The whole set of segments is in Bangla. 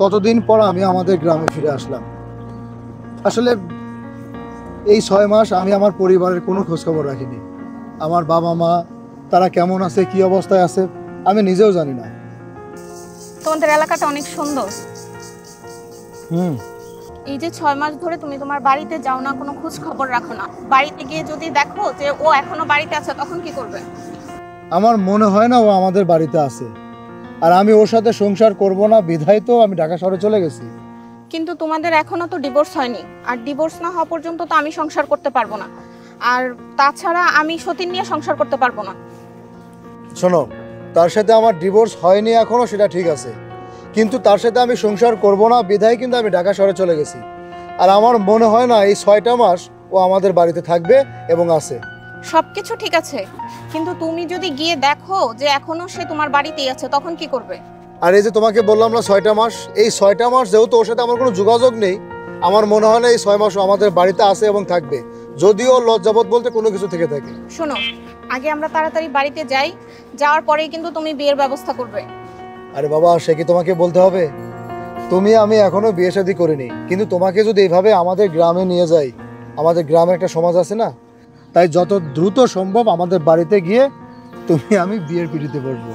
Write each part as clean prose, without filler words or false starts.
কতদিন পর আমি আমাদের গ্রামে ফিরে আসলাম। আসলে এই 6 মাস আমি আমার পরিবারের কোনো খোঁজখবর রাখিনি। আমার বাবা মা তারা কেমন আছে, কি অবস্থায় আছে আমি নিজেও জানি না। তোমাদের এলাকাটা অনেক সুন্দর। এই যে 6 মাস ধরে তুমি তোমার বাড়িতে যাও না, কোনো খোঁজ খবর রাখো না, বাড়িতে গিয়ে যদি দেখো যে ও এখনো বাড়িতে আছে তখন কি করবে? আমার মনে হয় না ও আমাদের বাড়িতে আছে, আর আমি ওর সাথে সংসার করব না বিধায় তো আমি ঢাকা শহরে চলে গেছি। কিন্তু তোমাদের এখনো তো ডিভোর্স হয়নি, আর ডিভোর্স না হওয়া পর্যন্ত তো আমি সংসার করতে পারবো না, আর তাছাড়া আমি সতীন নিয়ে সংসার করতে পারবো না। শোনো, তার সাথে আমার ডিভোর্স হয়নি এখনো, সেটা ঠিক আছে, কিন্তু তার সাথে আমি সংসার করব না বিধায় কিন্তু আমি ঢাকা শহরে চলে গেছি। আর আমার মনে হয় না এই 6টা মাস ও আমাদের বাড়িতে থাকবে এবং আছে। সবকিছু ঠিক আছে, কিন্তু তুমি যদি গিয়ে দেখো যে এখনো সে তোমার বাড়িতেই আছে তখন কি করবে? আর এই যে তোমাকে বললাম না 6টা মাস, এই 6টা মাস যেহেতু ওর সাথে আমার কোনো যোগাযোগ নেই, আমার মনে হয় না এই 6 মাস আমাদের বাড়িতে আছে এবং থাকবে, যদিও লজ্জাবোধ বলতে কোনো কিছু থেকে থাকে। শোনো, আগে আমরা তাড়াতাড়ি বাড়িতে যাই, যাওয়ার পরেই কিন্তু তুমি বিয়ের ব্যবস্থা করবে। আরে বাবা, সে কি তোমাকে বলতে হবে? আমি এখনো বিয়ে শাদী করিনি, কিন্তু তোমাকে যদি এইভাবে আমাদের গ্রামে নিয়ে যাই, আমাদের গ্রামে একটা সমাজ আছে না, তাই যত দ্রুত সম্ভব আমাদের বাড়িতে গিয়ে আমি বিয়ের পিড়িতে বসবো।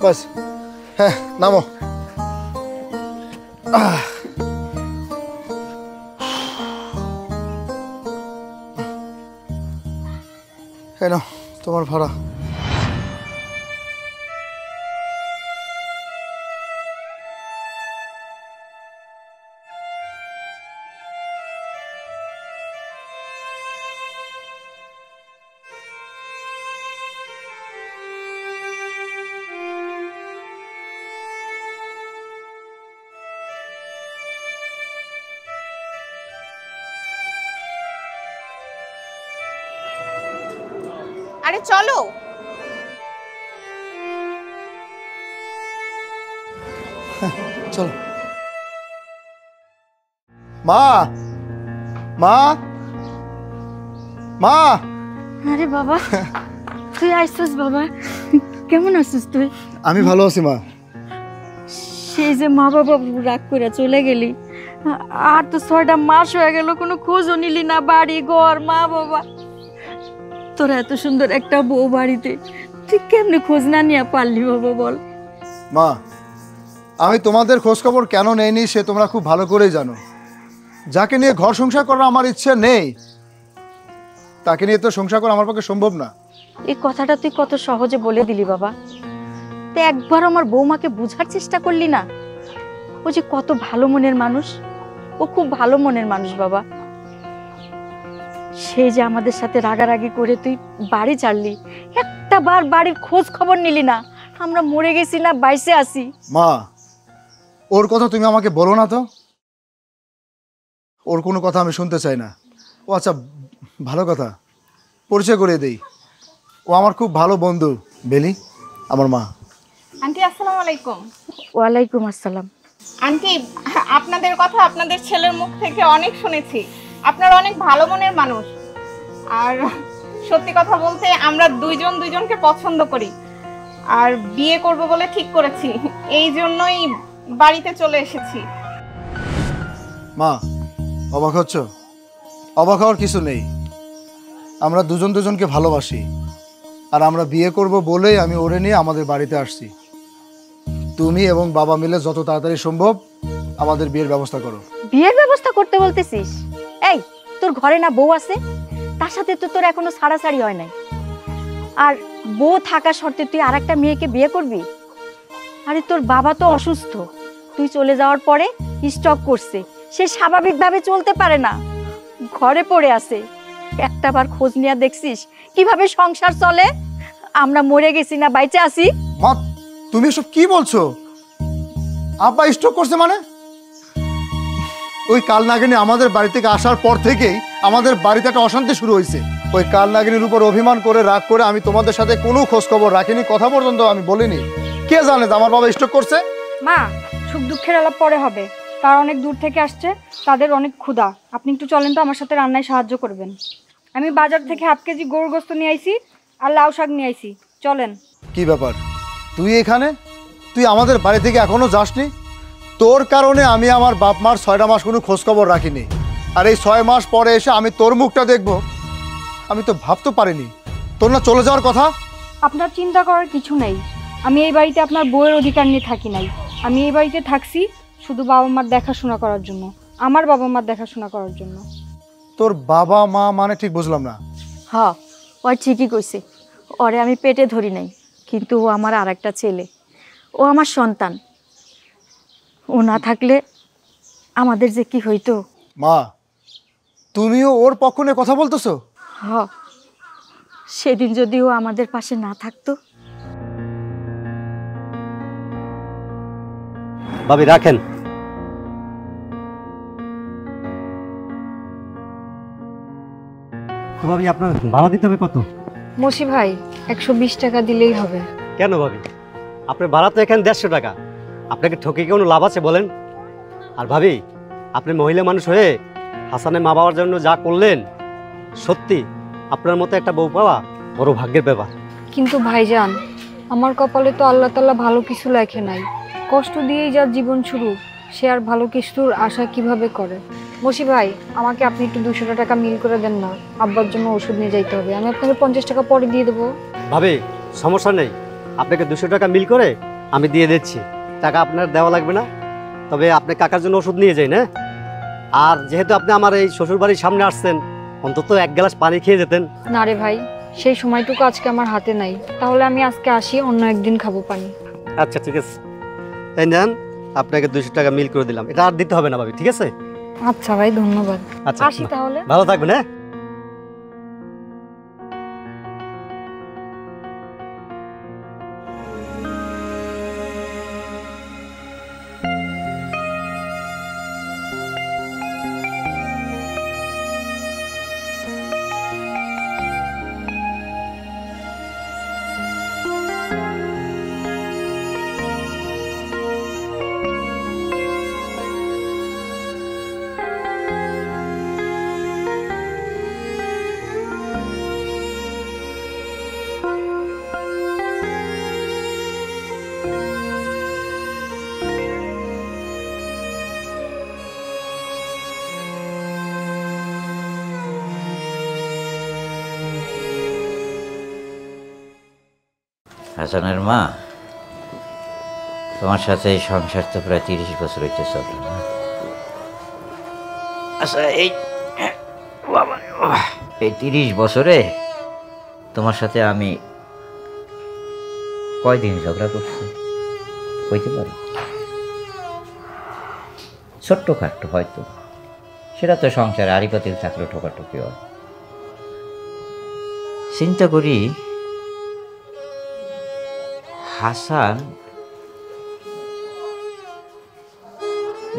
বাস, হ্যাঁ, নামো। কেন তোমার ভাড়া? আরে চলো। চলো। মা, মা, মা। আরে বাবা, তুই আইছিস বাবা? কেমন আছিস তুই? আমি ভালো আছি মা। সেই যে মা বাবা রাগ করে চলে গেলি, আর তো 6টা মাস হয়ে গেল, কোনো খোঁজও নিলি না, বাড়ি ঘর মা বাবা। তোরা এত সুন্দর একটা বউ বাড়িতে, তুই কেমনে খোঁজ না নিয়ে পারলি বাবা বল? মা, আমি তোমাদের খোঁজ খবর কেন নেইনি সে তোমরা খুব ভালো করেই জানো। যাকে নিয়ে ঘর সংসার করার আমার ইচ্ছে নেই, তাকে নিয়ে তো সংসার করা আমার পক্ষে সম্ভব না। এই কথাটা তুই কত সহজে বলে দিলি বাবা। তুই একবার আমার বৌমাকে বোঝার চেষ্টা করলি না? ও যে কত ভালো মনের মানুষ, ও খুব ভালো মনের মানুষ বাবা। সে যে আমাদের সাথে রাগারাগি করে তুই বাড়ি ছাড়লি, একটা বার বাড়ির খোঁজ খবর নিলি না, আমরা মরে গেছি না বাইসে আছি। মা, ওর কথা তুমি আমাকে বলো না তো, ওর কোনো কথা আমি শুনতে চাই না। ও আচ্ছা, ভালো কথা, পরিচয় করিয়ে দেই, ও আমার খুব ভালো বন্ধু বেলি, আমার মা। আন্টি আসসালামু আলাইকুম। ওয়ালাইকুম আসসালাম। আন্টি, আপনাদের কথা আপনাদের ছেলের মুখ থেকে অনেক শুনেছি, আপনারা অনেক ভালো মনের মানুষ, আর সত্যি কথা বলতে আমরা দুইজনকে পছন্দ করি, আর বিয়ে করব বলে ঠিক করেছি, এই জন্যই বাড়িতে চলে এসেছি। মা, অবাক হচ্ছ? অবাক হওয়ার কিছু নেই, আমরা দুজনকে ভালোবাসি, আর আমরা বিয়ে করব বলেই আমি ওরে নিয়ে আমাদের বাড়িতে আসছি। তুমি এবং বাবা মিলে যত তাড়াতাড়ি সম্ভব আমাদের বিয়ের ব্যবস্থা করো। বিয়ের ব্যবস্থা করতে বলতেছিস? এই, তোর ঘরে না বউ আছে? তার সাথে তো তোর এখনো ছাড়াছাড়ি হয় নাই, আর বউ থাকা শর্তে তুই আর একটা মেয়েকে বিয়ে করবি? আরে তোর বাবা তো অসুস্থ, তুই চলে যাওয়ার পরে স্ট্রোক করছে, সে স্বাভাবিকভাবে চলতে পারে না, ঘরে পড়ে আছে। একটা বার খোঁজ নিয়ে দেখছিস কিভাবে সংসার চলে? আমরা মরে গেছি না বাইচে আছি? মা, তুমি এসব কি বলছো? আব্বা স্ট্রোক করছে মানে? ওই কালনাগিনী আমাদের বাড়ি থেকে আসার পর থেকেই আমাদের বাড়িতে একটা অশান্তি শুরু হয়েছে। ওই কালনাগিনীর উপর অভিমান করে রাগ করে আমি তোমাদের সাথে কোনো খোঁজ খবর রাখিনি, কথা পর্যন্ত আমি বলিনি। কে জানে যে আমার বাবা স্ট্রোক করছে? মা, সুখ দুঃখের আলাপ পরে হবে, তার অনেক দূর থেকে আসছে, তাদের অনেক ক্ষুধা। আপনি একটু চলেন তো, আমার সাথে রান্নায় সাহায্য করবেন। আমি বাজার থেকে 1/2 কেজি গরুর গোস্ত নিয়ে আইছি আর লাউ শাক নিয়ে আইছি, চলেন। কি ব্যাপার, তুই এখানে? তুই আমাদের বাড়ি থেকে এখনো যাসনি? তোর কারণে আমি আমার বাপ মার 6টা মাস কোনো খোঁজখবর রাখিনি, আর এই 6 মাস পরে এসে আমি তোর মুখটা দেখব, আমি তো ভাবতে পারিনি। তোর না চলে যাওয়ার কথা? আপনার চিন্তা করার কিছু নেই। আমি এই বাড়িতে আপনার বউয়ের অধিকার নিয়ে থাকি নাই। আমি এই বাড়িতে থাকছি শুধু বাবা মার দেখাশোনা করার জন্য, আমার বাবা মার দেখাশোনা করার জন্য। তোর বাবা মা মানে ঠিক বুঝলাম না। হ, ও ঠিকই কইছে। ওরে আমি পেটে ধরি নাই, কিন্তু ও আমার আর একটা ছেলে, ও আমার সন্তান। ও না থাকলে আমাদের যে কি হইতো। মা, তুমিও ওর পক্ষ নিয়ে কথা বলতেছো? হ, সেদিন যদি ও আমাদের পাশে না থাকতো। ভাবি রাখেন। তো ভাবি আপনার ভাড়া দিতে হবে কত? মসি ভাই 120 টাকা দিলেই হবে। কেন ভাবি, আপনার ভাড়া তো এখানে 150 টাকা, আপনাকে ঠকে কোনো লাভ আছে বলেন? আর ভাবি, আপনি মহিলা মানুষ হয়ে হাসানের মা বাবার জন্য যা করলেন, সত্যি আপনার মতো একটা বউ পাওয়া বড় ভাগ্যের ব্যাপার। কিন্তু ভাইজান, আমার কপালে তো আল্লাহ তাআলা ভালো কিছু লেখে নাই। কষ্ট দিয়েই যার জীবন শুরু, সে আর ভালো কিছুর আশা কিভাবে করে? মসি ভাই, আমাকে আপনি একটু 200 টাকা মিল করে দেন না, আব্বার জন্য ওষুধ নিয়ে যাইতে হবে। আমি আপনাকে 50 টাকা পরে দিয়ে দেবো। ভাবি সমস্যা নেই, আপনাকে 200 টাকা মিল করে আমি দিয়ে দিচ্ছি, টাকা আপনার দেওয়া লাগবে না। তবে আপনি কাকার জন্য ওষুধ নিয়ে যাই না। আর যেহেতু আপনি আমার এই শ্বশুর বাড়ির সামনে আসছেন, অন্তত 1 গ্লাস পানি খেয়ে যেতেন। না রে ভাই, সেই সময়টুকু আজকে আমার হাতে নাই। তাহলে আমি আজকে আসি, অন্য একদিন খাবো পানি। আচ্ছা ঠিক আছে, এই নেন, আপনাকে 200 টাকা মিল করে দিলাম, এটা আর দিতে হবে না ভাবি, ঠিক আছে? আচ্ছা ভাই, ধন্যবাদ। আচ্ছা আসি তাহলে। ভালো থাকবেন। হ্যাঁ হাসানের মা, তোমার সাথে এই সংসার তো প্রায় 30 বছর হইতে চলল না? আচ্ছা, এই 30 বছরে তোমার সাথে আমি কয়দিন ঝগড়া করছি কইতে পারি? ছোট্ট খাট্ট হয়তো, সেটা তো সংসারে আড়ি পাতিল থাকলে ঠোকাঠুকি হয়। চিন্তা করি হাসান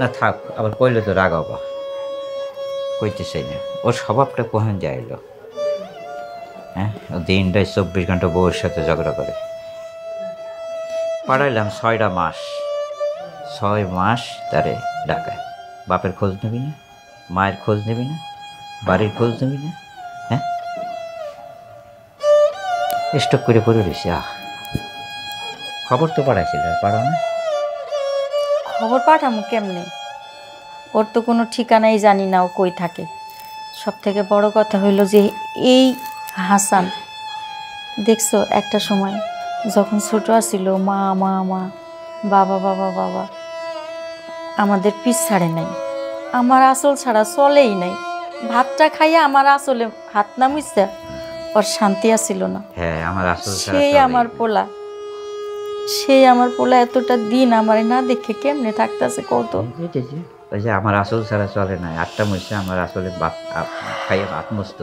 না থাক, আবার কইলে তো রাগ হবা, কইতে চাই না। ওর স্বভাবটা কোহেন যাইল, হ্যাঁ, দিনটাই 24 ঘন্টা বউয়ের সাথে ঝগড়া করে। পাঠাইলাম 6টা মাস, 6 মাস তারে ডাকায়। বাপের খোঁজ নেবি না, মায়ের খোঁজ নেবি না, বাড়ির খোঁজ নেবি না, হ্যাঁ, স্টক করে পড়ে রয়েছে। খবর তো পাঠাইছিল, পাঠাও না? খবর পাঠামো কেমনে? ওর তো কোনো ঠিকানাই জানি না ও কই থাকে। সব থেকে বড় কথা হইল যে এই হাসান, দেখছো একটা সময় যখন ছোট আছিল, মা মা মা, বাবা বাবা বাবা, আমাদের পিছ ছাড়ে নাই, আমার আসল ছাড়া চলেই নাই। ভাতটা খাইয়া আমার আসলে হাত নামিছে, ওর শান্তি আসিল না। হ্যাঁ, আমার আসল সেই আমার পোলা, সেই আমার পোলা এতটা দিন আমারে না দেখে কেমনে থাকতেছে কত। ওই যে আমার আসল ছাড়া চলে না, 8টা মহিষে আমার আসলে খাইয়া আত্মস্ত,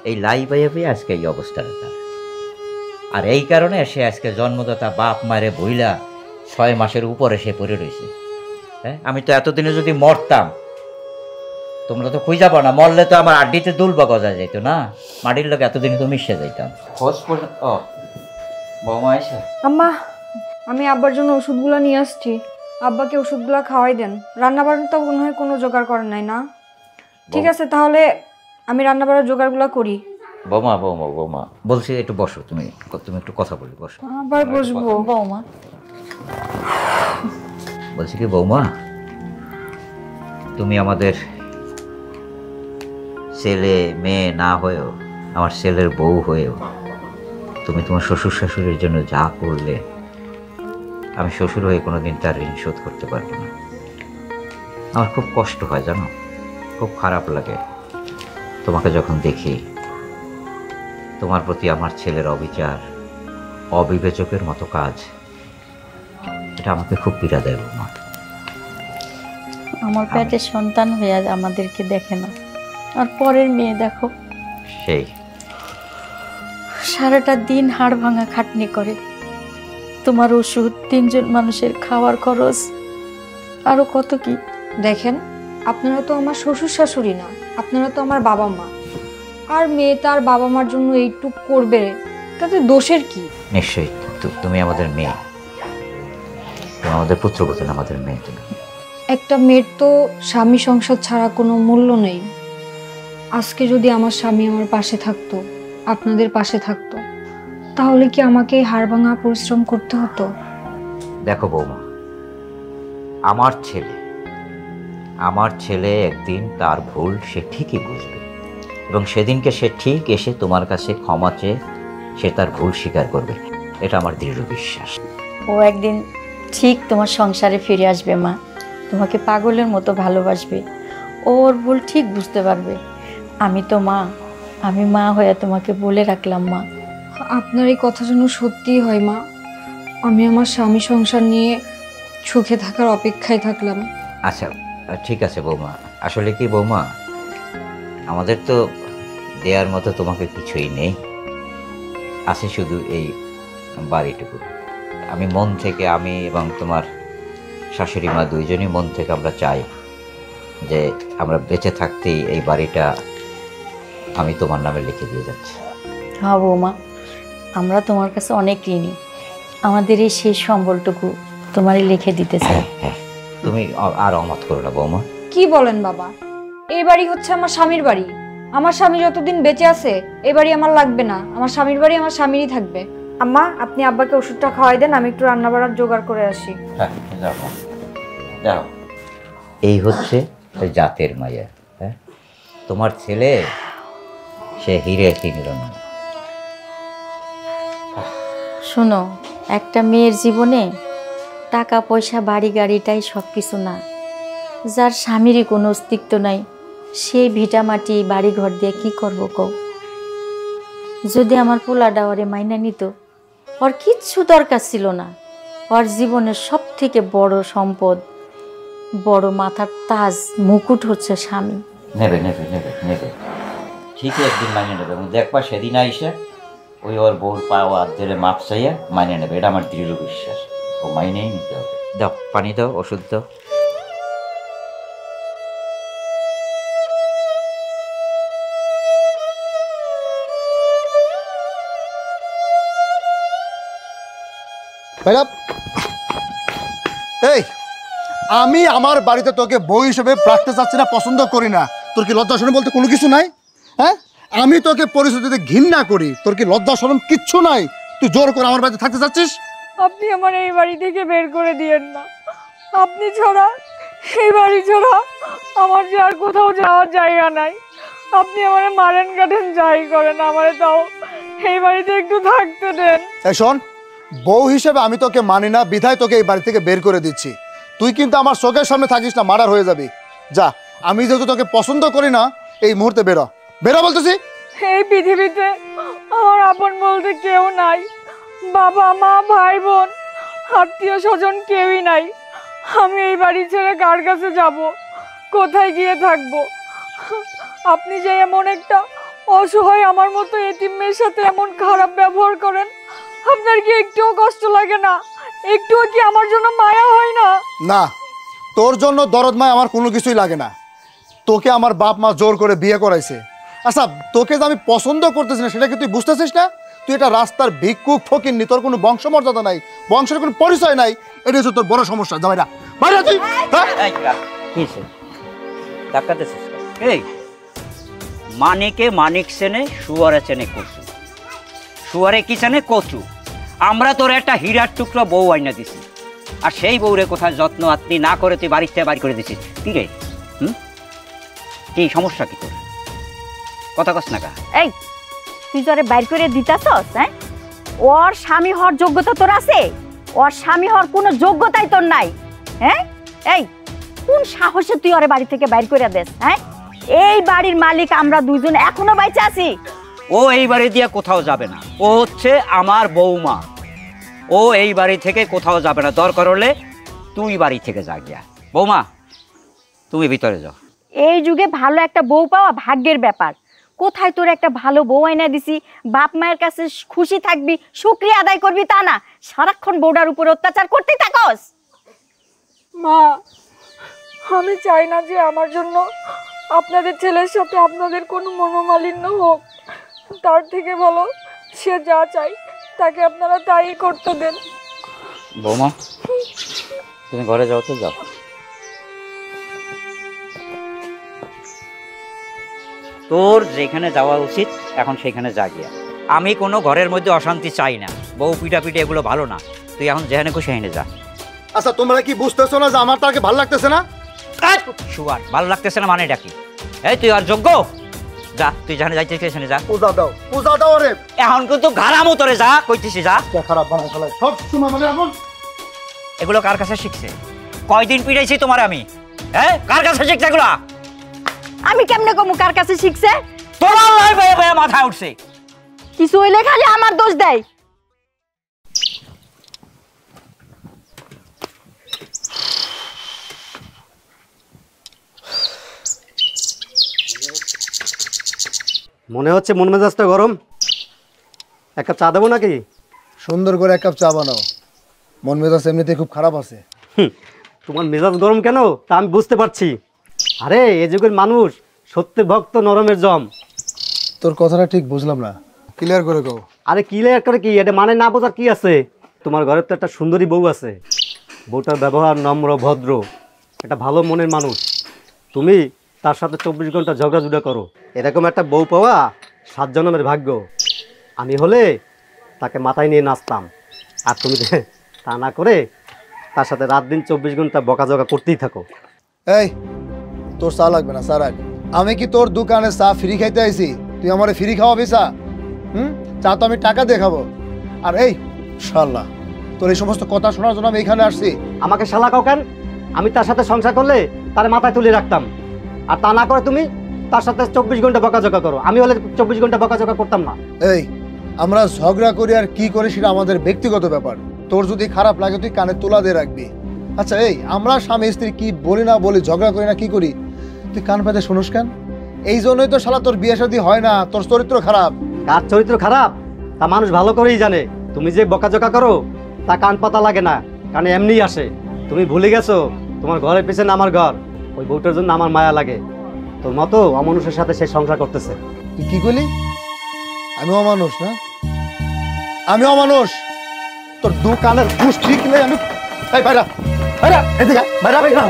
এই লাই পাইয়া পেয়ে আজকে এই অবস্থাটা তার। আর এই কারণে সে আজকে জন্মদাতা বাপ মারে বইলা 6 মাসের উপরে সে পড়ে রয়েছে। হ্যাঁ, আমি তো এতদিনে যদি মরতাম, তোমরা তো খুঁজে পাও না, মরলে তো আমার আড্ডিতে দুলবা গজা যাইত না, মাটির লোক এতদিনে তো মিশে যাইতাম। খোঁজ ও বৌমা এসে। আম্মা, আমি আব্বার জন্য ওষুধগুলো নিয়ে আসছি, আব্বাকে ওষুধগুলো খাওয়াই দেন। রান্নাবাড়া তো মনে হয় কোনো জোগাড় করেন নাই না? ঠিক আছে, তাহলে আমি রান্নাবাড়ার জোগাড়গুলো করি। বৌমা বৌমা বৌমা বলছি একটু বসো, তুমি তুমি একটু কথা বলি, বসো। আবার বসবো? বৌমা, বলছি কি বৌমা, তুমি আমাদের ছেলে মেয়ে না হয়েও, আমার ছেলের বউ হয়েও তুমি তোমার শ্বশুর শাশুড়ির জন্য যা করলে, আমি শ্বশুর হয়ে কোনোদিন তার ঋণ শোধ করতে পারবো না। আমার খুব কষ্ট হয় জানো, খুব খারাপ লাগে তোমাকে যখন দেখি। তোমার প্রতি আমার ছেলের অবিচার, অবিবেচকের মতো কাজ, এটা আমাকে খুব পীড়া দেয় বৌমা। আমার পেটে সন্তান হয়ে আমাদেরকে দেখে না, আর পরের মেয়ে দেখো সেই সারাটা দিন হাড় ভাঙা খাটনি করে, তোমার ওষুধ, 3 জন মানুষের খাওয়ার খরচ, আরো কত কি। দেখেন, আপনারা তো আমার শ্বশুর শাশুড়ি না, আপনারা তো আমার বাবা মা। আর মেয়ে তার বাবা মার জন্য এইটুক করবে, তাতে দোষের কি? নিশ্চয়ই তুমি আমাদের মেয়ে, তুমি আমাদের পুত্রবধূ, আমাদের মেয়ে তুমি। একটা মেয়ের তো স্বামী সংসার ছাড়া কোনো মূল্য নেই। আজকে যদি আমার স্বামী আমার পাশে থাকতো, আপনাদের পাশে থাকতো, তাহলে কি আমাকে হাড় ভাঙা পরিশ্রম করতে হতো? দেখো বৌমা, আমার ছেলে একদিন তার ভুল সে ঠিকই বুঝবে, এবং সেদিনকে সে ঠিক এসে তোমার কাছে ক্ষমা চেয়ে সে তার ভুল স্বীকার করবে, এটা আমার দৃঢ় বিশ্বাস। ও একদিন ঠিক তোমার সংসারে ফিরে আসবে মা, তোমাকে পাগলের মতো ভালোবাসবে, ওর ভুল ঠিক বুঝতে পারবে। আমি তো মা, আমি মা হয়ে তোমাকে বলে রাখলাম মা। আপনার এই কথা যেন সত্যিই হয় মা। আমি আমার স্বামী সংসার নিয়ে সুখে থাকার অপেক্ষায় থাকলাম। আচ্ছা ঠিক আছে বৌমা, আসলে কি বৌমা, আমাদের তো দেওয়ার মতো তোমাকে কিছুই নেই, আছে শুধু এই বাড়িটুকু। আমি মন থেকে, আমি এবং তোমার শাশুড়ি মা দুইজনই মন থেকে আমরা চাই যে আমরা বেঁচে থাকতেই এই বাড়িটা আমি তোমার নামে লিখে দিয়ে যাচ্ছি। হ্যাঁ বৌমা, আমরা তোমার কাছে অনেক ঋণী, আমাদের এই শেষ সম্বলটুকু তোমারই লিখে দিতে চাই। হ্যাঁ, তুমি আর অমত করো না বৌমা। কি বলেন বাবা? এই বাড়ি হচ্ছে আমার স্বামীর বাড়ি। আমার স্বামী যতদিন বেঁচে আছে এই বাড়ি আমার লাগবে না, আমার স্বামীর বাড়ি আমার স্বামীরই থাকবে। আম্মা, আপনি আব্বাকে ওষুধটা খাওয়াই দেন, আমি একটু রান্না বাড়ার জোগাড় করে আসি। হ্যাঁ যাও, এই হচ্ছে ওই জাতের মায়া। হ্যাঁ, তোমার ছেলে সে হিরে কিনল না। শোনো, একটা মেয়ের জীবনে টাকা পয়সা বাড়ি গাড়িটাই সব কিছু না। যার স্বামীরই কোনো অস্তিত্ব নাই, সেই ভিটা মাটি বাড়ি ঘর দিয়ে কি করবো কও? যদি আমার পোলাটা ওরে মাইনা নিত, ওর কিচ্ছু দরকার ছিল না। ওর জীবনের সব থেকে বড় সম্পদ, বড় মাথার তাজ, মুকুট হচ্ছে স্বামী। নেবে নেবে নেবে নেবে, ঠিকই একদিন মাইনে নেবে, এবং দেখবা সেদিন আইসা ওই ওর বউর পাওয়া আধেরে মাপ চাইয়া মাইনে নেবে, এটা আমার দৃঢ় বিশ্বাস। ও মাইনেই নিতে হবে। দাও পানি দাও, ওষুধ দাও। এই, আমি আমার বাড়িতে তোকে বউ হিসেবে রাখতে চাচ্ছি না, পছন্দ করি না। তোর কি লজ্জা শরম বলতে কোনো কিছু নাই? হ্যাঁ, আমি তোকে পরিস্থিতিতে ঘৃণা করি, তোর কি লজ্জা শরম কিচ্ছু নাই? তুই জোর করে আমার বাড়িতে থাকতে চাচ্ছিস? আপনি আমার এই বাড়ি থেকে বের করে দিয়েন না। আপনি ছাড়া, এই বাড়ি ছাড়া আমার যে আর কোথাও যাওয়ার জায়গা নাই। আপনি আমারে মারেন কাটেন যাই করেন, আমারে তাও এই বাড়িতে একটু থাকতে দেন। এই শোন, বউ হিসেবে আমি তোকে মানি না, বিধায় তোকে এই বাড়ি থেকে বের করে দিচ্ছি। তুই কিন্তু আমার চোখের সামনে থাকিস না, মার্ডার হয়ে যাবি। যা, আমি যেহেতু তোকে পছন্দ করি না, এই মুহূর্তে বেরো, বেরো বলতেছি। এই পৃথিবীতে আমার আপন বলতে কেউ নাই। বাবা মা ভাই বোন আত্মীয় স্বজন কেউই নাই। আমি এই বাড়ি ছেড়ে কার কাছে যাব, কোথায় গিয়ে থাকবো? আপনি যে এমন একটা অসহায় আমার মতো এতিম মেয়ের সাথে এমন খারাপ ব্যবহার করেন, আপনার কি একটুও কষ্ট লাগে না? একটুও কি আমার জন্য মায়া হয় না? না, তোর জন্য দরদ মায় আমার কোনো কিছুই লাগে না। তোকে আমার বাপ মা জোর করে বিয়ে করাইছে। আচ্ছা, তোকে যে আমি পছন্দ করতেছি না সেটা কি তুই বুঝতেছিস না? তুই এটা রাস্তার ভিক্ষুক ফকিরনি, তোর কোনো বংশমর্যাদা নাই, বংশের কোনো পরিচয় নাই। এটা হচ্ছে তোর বড় সমস্যা। জামাইরা বাইরে তুই। মানিকে মানিক চেনে, শুয়ারে চেনে কচু। শুয়ারে কি চেনে? কচু। আমরা তোর একটা হীরার টুকরো বউ আইনা দিছি, আর সেই বউরে কোথায় যত্ন আত্মি না করে তুই বাড়ির থেকে বাড়ি করে দিছিস। কি রে, কি সমস্যা কি তোর? কথা কস না কা? এই তুই তোরে বাইর করে দিতাছস? হ্যাঁ, ওর স্বামী হওয়ার যোগ্যতা তোর আছে? ওর স্বামী হওয়ার কোনো যোগ্যতাই তোর নাই। হ্যাঁ, এই কোন সাহসে তুই ওরে বাড়ি থেকে বাইর করে দেস? হ্যাঁ, এই বাড়ির মালিক আমরা দুইজন এখনো বাইচে আছি। ও এই বাড়ি দিয়ে কোথাও যাবে না, ও হচ্ছে আমার বৌমা। ও এই বাড়ি থেকে কোথাও যাবে না, দরকার হলে তুই বাড়ি থেকে যা গিয়া। বৌমা তুমি ভিতরে যাও। এই যুগে ভালো একটা বউ পাওয়া ভাগ্যের ব্যাপার। কোথায় তোর একটা ভালো বউ আইনা দিছি, বাপ মায়ের কাছে খুশি থাকবি, শুকরিয়া আদায় করবি তা না, সারাক্ষণ বউটার উপর অত্যাচার করতেই থাকস। মা, আমি চাই না যে আমার জন্য আপনাদের ছেলের সাথে আপনাদের কোনো মনোমালিন্য হোক। তার থেকে ভালো সে যা চাই তাকে আপনারা তাই করতে দেন। বৌমা তুমি ঘরে যাও তো, যাও। তোর যেখানে যাওয়া উচিত এখন সেখানে যা গিয়া। আমি কোনো ঘরের মধ্যে অশান্তি চাই না, বউ পিটাপিটি এগুলো ভালো না। তুই এখন যেখানে খুশি সেখানে যা। আচ্ছা তোমরা কি বুঝতেছো না যে আমার তাকে ভালো লাগতেছে না? শুয়ার ভালো লাগতেছে না মানে ডাকি? এই তুই আর যোগ্য, যা তুই যেখানে যাইতেছিস সেখানে যা। পূজা দাও রে। এখন কিন্তু ঘাড়ামো তোরে, যা কইতেছি যা। খারাপ বানায় ফেলায় সব সময় মানে এখন। এগুলো কার কাছে শিখছে? কয়দিন পিটাইছি তোমার আমি? হ্যাঁ, কার কাছে শিখছে এগুলো? আমি কেমনে কমু কার কাছে শিখছে? তোমার লাই বয়ে বয়ে মাথায় উঠছে। কিছু হইলে খালি আমার দোষ দেয়। মনে হচ্ছে মন মেজাজটা গরম, এক কাপ চা দেবো নাকি? সুন্দর করে এক কাপ চা বানাও, মন মেজাজ এমনিতে খুব খারাপ আছে। তোমার মেজাজ গরম কেন তা আমি বুঝতে পারছি। আরে এ যুগের মানুষ সত্যি ভক্ত নরমের জম। তোর কথাটা ঠিক বুঝলাম না, ক্লিয়ার করে কও। আরে ক্লিয়ার করে কি, এটা মানে না বোঝার কি আছে? তোমার ঘরে তো একটা সুন্দরী বউ আছে, বউটার ব্যবহার নম্র ভদ্র, একটা ভালো মনের মানুষ। তুমি তার সাথে 24 ঘন্টা ঝগড়াঝুড়া করো, এরকম একটা বউ পাওয়া 7 জন্মের ভাগ্য। আমি হলে তাকে মাথায় নিয়ে নাচতাম, আর তুমি তা না করে তার সাথে রাত দিন 24 ঘন্টা বকাঝকা করতেই থাকো। এই তোর চা লাগবে না, চা রাখ। আমি কি তোর দোকানে চা ফ্রি খাইতে আইছি? তুই আমারে ফ্রি খাওয়াবি চা? চা তো আমি টাকা দিয়ে খাবো। আর এই শালা, তোর এই সমস্ত কথা শোনার জন্য আমি এখানে আসছি। আমাকে শালা কাও কেন? আমি তার সাথে সংসার করলে তার মাথায় তুলে রাখতাম, আর তা না করে তুমি তার সাথে 24 ঘন্টা বকাঝকা করো। আমি হলে 24 ঘন্টা বকাঝকা করতাম না। এই আমরা ঝগড়া করি আর কি করি সেটা আমাদের ব্যক্তিগত ব্যাপার। তোর যদি খারাপ লাগে তুই কানে তোলা দিয়ে রাখবি। আচ্ছা এই আমরা স্বামী স্ত্রী কি বলি না বলি, ঝগড়া করি না কি করি, তুই কান পাতে শুনোস কেন? এই জন্যই তো শালা তোর বিয়ে শাদী হয় না, তোর চরিত্র খারাপ। কার চরিত্র খারাপ তা মানুষ ভালো করেই জানে। তুমি যে বকাঝকা করো তা কান পাতা লাগে না, কানে এমনিই আসে। তুমি ভুলে গেছো তোমার ঘরের পেছনে আমার ঘর, ওই বউটার জন্য আমার মায়া লাগে। তোর মতো অমানুষের সাথে সে সংসার করতেছে। তুই কি করলি? আমি অমানুষ না? আমি অমানুষ? তোর দোকানের ঘুষ ঠিক নেই। আমি এই বাইরা বাইরা এদিকে বাইরা বাইরা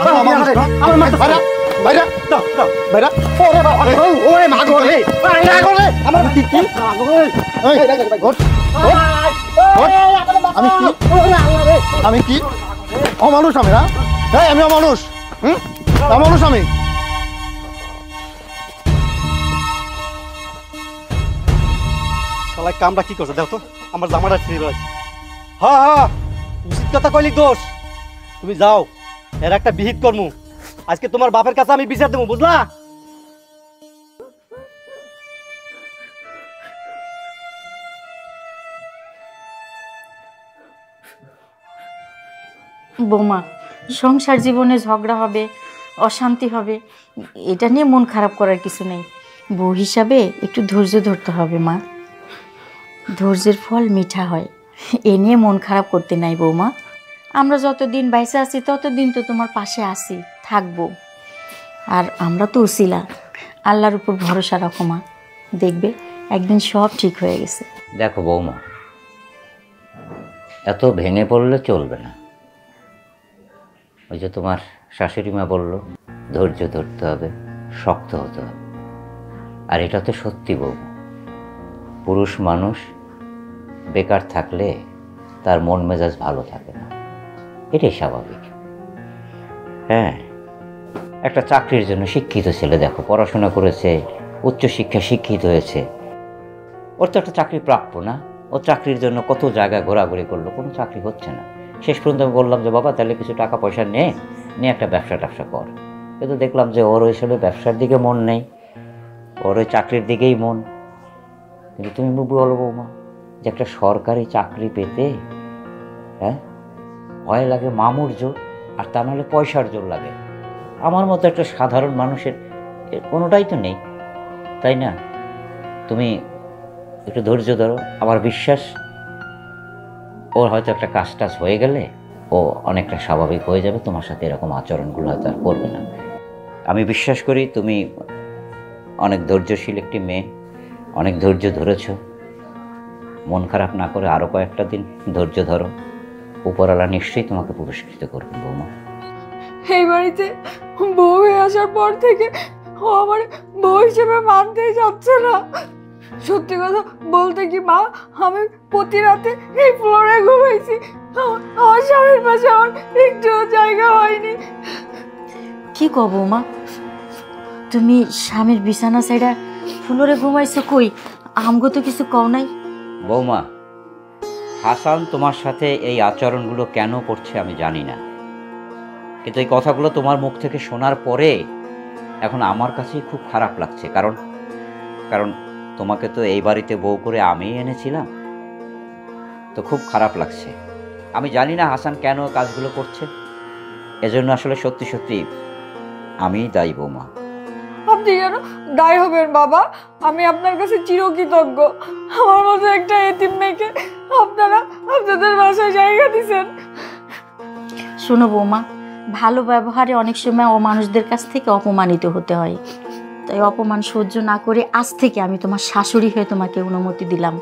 আমি অমানুষ না? আমার মাথা বাইরা বাইরা দাও দাও বাইরা। ওরে বাবা ওরে মা গো রে বাইরা গো রে আমার কি কি মা গো রে। এই ঘট আমি কি আমি কি অমানুষ? আমি না? এই আমি অমানুষ? অমানুষ আমি? শালা কামটা কি করছে দেখো তো, আমার জামাটা ছিঁড়ে বেড়াচ্ছে। হ্যাঁ হ্যাঁ উচিত কথা কইলি দোষ। তুমি যাও, এর একটা বিহিত কর্ম আজকে তোমার বাপের কাছে আমি বিচার দেবো, বুঝলা? বৌমা, সংসার জীবনে ঝগড়া হবে, অশান্তি হবে, এটা নিয়ে মন খারাপ করার কিছু নেই। বউ হিসাবে একটু ধৈর্য ধরতে হবে মা, ধৈর্যের ফল মিঠা হয়। এ নিয়ে মন খারাপ করতে নাই বৌমা। আমরা যতদিন বাইসে আছি ততদিন তো তোমার পাশে আছি, থাকবো। আর আমরা তো উসিলা, আল্লাহর উপর ভরসা রাখো মা, দেখবে একদিন সব ঠিক হয়ে গেছে। দেখো বৌমা, এত ভেঙে পড়লে চলবে না। ওই যে তোমার শাশুড়ি মা বললো, ধৈর্য ধরতে হবে, শক্ত হতে হবে। আর এটা তো সত্যি বৌমা, পুরুষ মানুষ বেকার থাকলে তার মন মেজাজ ভালো থাকে না, এটাই স্বাভাবিক। হ্যাঁ, একটা চাকরির জন্য শিক্ষিত ছেলে দেখো, পড়াশোনা করেছে, উচ্চশিক্ষা শিক্ষিত হয়েছে, ওর তো একটা চাকরি প্রাপ্য না? ও চাকরির জন্য কত জায়গায় ঘোরাঘুরি করলো, কোনো চাকরি হচ্ছে না। শেষ পর্যন্ত আমি বললাম যে বাবা তাহলে কিছু টাকা পয়সা নিয়ে একটা ব্যবসা কর। কিন্তু দেখলাম যে ওর হিসেবে ব্যবসার দিকে মন নেই, ওর ওই চাকরির দিকেই মন। কিন্তু তুমি বলো বৌমা যে একটা সরকারি চাকরি পেতে, হ্যাঁ, হয় লাগে মামুর জোর, আর তা নাহলে পয়সার জোর লাগে। আমার মতো একটা সাধারণ মানুষের কোনোটাই তো নেই, তাই না? তুমি একটু ধৈর্য ধরো, আমার বিশ্বাস ওর হয়তো একটা কাজ টাজ হয়ে গেলে ও অনেকটা স্বাভাবিক হয়ে যাবে, তোমার সাথে এরকম আচরণগুলো হয়তো আর করবে না। আমি বিশ্বাস করি তুমি অনেক ধৈর্যশীল একটি মেয়ে, অনেক ধৈর্য ধরেছ। মন খারাপ না করে আরও কয়েকটা দিন ধৈর্য ধরো, উপরওয়ালা নিশ্চয়ই তোমাকে পুরস্কৃত করবে বৌমা। এই বাড়িতে বউ হয়ে আসার পর থেকে ও আমার বউ হিসেবে মানতেই যাচ্ছে না। সত্যি কথা বলতে কি মা, আমি প্রতি রাতে এই ফ্লোরে ঘুমাইছি, আমার স্বামীর পাশে আমার একটু জায়গা হয়নি। কি কব মা, তুমি স্বামীর বিছানা সাইডা ফ্লোরে ঘুমাইছো? কই আমগো তো কিছু কও নাই। বৌমা, হাসান তোমার সাথে এই আচরণগুলো কেন করছে আমি জানি না, কিন্তু এই কথাগুলো তোমার মুখ থেকে শোনার পরে এখন আমার কাছেই খুব খারাপ লাগছে। কারণ তোমাকে তো এই বাড়িতে বউ করে আমিই এনেছিলাম, তো খুব খারাপ লাগছে। আমি জানি না হাসান কেন কাজগুলো করছে, এজন্য আসলে সত্যি সত্যি আমিই দায়ী বৌমা। আপনি কেন দায় হবেন বাবা? আমি আপনার কাছে চিরকৃতজ্ঞ। আমার মতো একটা এতিম মেয়েকে আপনারা আপনাদের বাসায় জায়গা দিয়েছেন। শোনো বৌমা, ভালো ব্যবহারে অনেক সময় অমানুষদের কাছ থেকে অপমানিত হতে হয়। তাই অপমান সহ্য না করে আজ থেকে আমি তোমার শাশুড়ি হয়ে তোমাকে অনুমতি দিলাম।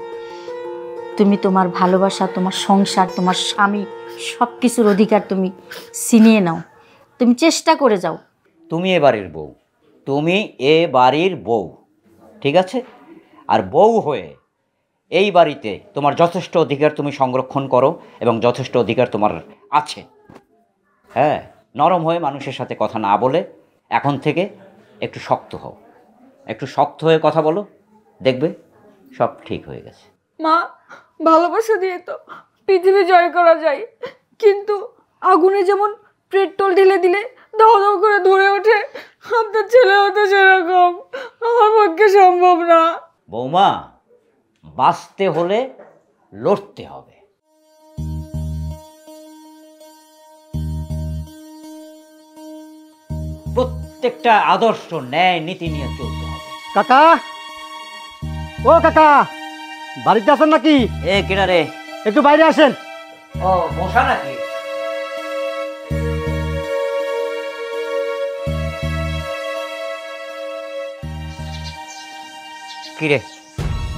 তুমি তোমার ভালোবাসা, তোমার সংসার, তোমার স্বামী সব কিছুর অধিকার তুমি ছিনিয়ে নাও। তুমি চেষ্টা করে যাও। তুমি এ বাড়ির বউ, তুমি এ বাড়ির বউ, ঠিক আছে? আর বউ হয়ে এই বাড়িতে তোমার যথেষ্ট অধিকার তুমি সংরক্ষণ করো, এবং যথেষ্ট অধিকার তোমার আছে। হ্যাঁ, নরম হয়ে মানুষের সাথে কথা না বলে এখন থেকে একটু শক্ত হও, একটু শক্ত হয়ে কথা বলো, দেখবে সব ঠিক হয়ে গেছে। মা, ভালোবাসা দিয়ে তো পৃথিবী জয় করা যায়, কিন্তু আগুনে যেমন পেট্রোল ঢেলে দিলে দাও দাও করে ধরে ওঠে, আপনার ছেলেও তো সেরকম। আমার পক্ষে সম্ভব না। বৌমা, বাঁচতে হলে লড়তে হবে। প্রত্যেকটা আদর্শ ন্যায় নীতি নিয়ে চলতে হবে। কাকা, ও কাকা, বাড়িতে আছেন নাকি? এ কিনা রে, একটু বাইরে আসেন। ও মশা নাকি? কিরে,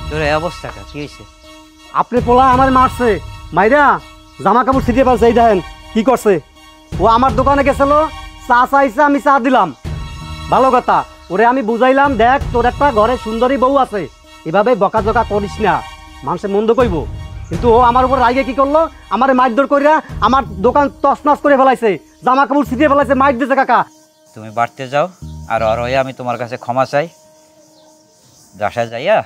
তোর এই অবস্থাটা কি হয়েছে? আপনি পোলা আমার মারছে, মাইরা জামা কাপড় ছিটিয়ে পারছে। এই দেখেন কি করছে। ও আমার দোকানে গেছিল, চা চাইছে, আমি চা দিলাম, ভালো কথা। ওরে আমি বুঝাইলাম, দেখ তোর একটা ঘরে সুন্দরী বউ আছে, এভাবে বকাঝকা করিস না, মানুষের মন্দ কইব। কিন্তু ও আমার উপর রাগে কি করলো, আমার মারধর কইরা আমার দোকান তছনছ করে ফেলাইছে, জামা কাপড় ছিটিয়ে ফেলাইছে, মাইর দিছে। কাকা, তুমি বাড়তে যাও, আর হয়ে আমি তোমার কাছে ক্ষমা চাই। বাসায় যাইয়া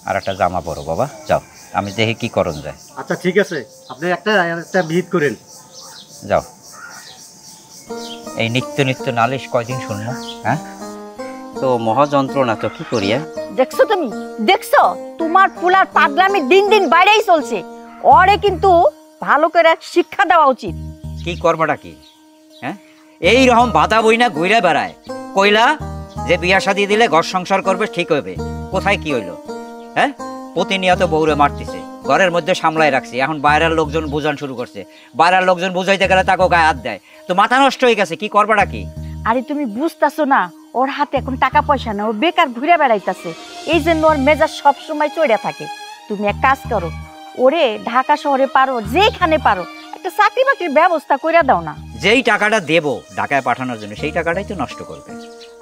আর একটা জামা পরো বাবা, যাও, আমি দেখি কি করণ যায়। আচ্ছা ঠিক আছে, আপনি একটা ভিজিট করেন, যাও। এই নিত্য নিত্য নালিশ কয়দিন শুনবো? হ্যাঁ, তো মহাযন্ত্রণা, তো কি করি? দেখছো তুমি, দেখছো তোমার পোলার পাগলামি দিন দিন বাইরেই চলছে। ওরে কিন্তু ভালো করে শিক্ষা দেওয়া উচিত। কি করবাটা কি? হ্যাঁ, এই রকম বাধা বই না ঘুরে বেড়ায়, কইলা যে বিয়া শাদি দিলে ঘর সংসার করবে, ঠিক হবে। কোথায় কি হইলো? হ্যাঁ, প্রতিনিয়ত বউরে মারতেছে, ঘরের মধ্যে সামলায় রাখছি, এখন বাইরের লোকজন বোঝান শুরু করছে, বাইরের লোকজন বুঝাইতে গেলে তাকে গায়ে হাত দেয়, তো মাথা নষ্ট হয়ে গেছে। কি করবাটা কি? আরে তুমি বুঝতেছো না, ওর হাতে এখন টাকা পয়সা না, ও বেকার ঘুরে বেড়াইতেছে, এই জন্য ওর মেজাজ সবসময় চড়ে থাকে। তুমি এক কাজ করো, ওরে ঢাকা শহরে পারো, যেখানে পারো একটা চাকরি বাকরির ব্যবস্থা করে দাও না। যেই টাকাটা দেবো ঢাকায় পাঠানোর জন্য, সেই টাকাটাই তো নষ্ট করবে।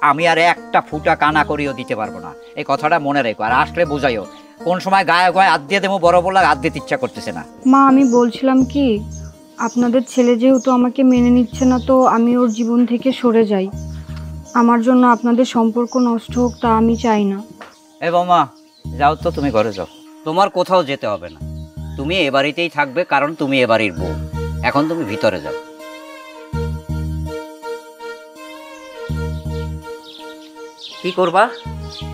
আমি আর একটা ফুটা কানা করিও দিতে পারবো না, এই কথাটা মনে রেখো। আর আসলে বোঝাইও, কোন সময় গায়ে গায়ে হাত দিয়ে দেবো, বড় বললে হাত দিতে ইচ্ছা করতেছে না। মা আমি বলছিলাম কি, আপনাদের ছেলে যেহেতু আমাকে মেনে নিচ্ছে না, তো আমি ওর জীবন থেকে সরে যাই। আমার জন্য আপনাদের সম্পর্ক নষ্ট হোক তা আমি চাই না। এ বৌমা যাও তো, তুমি ঘরে যাও, তোমার কোথাও যেতে হবে না, তুমি এ বাড়িতেই থাকবে, কারণ তুমি এ বাড়ির বউ। এখন তুমি ভিতরে যাও। কি করবা?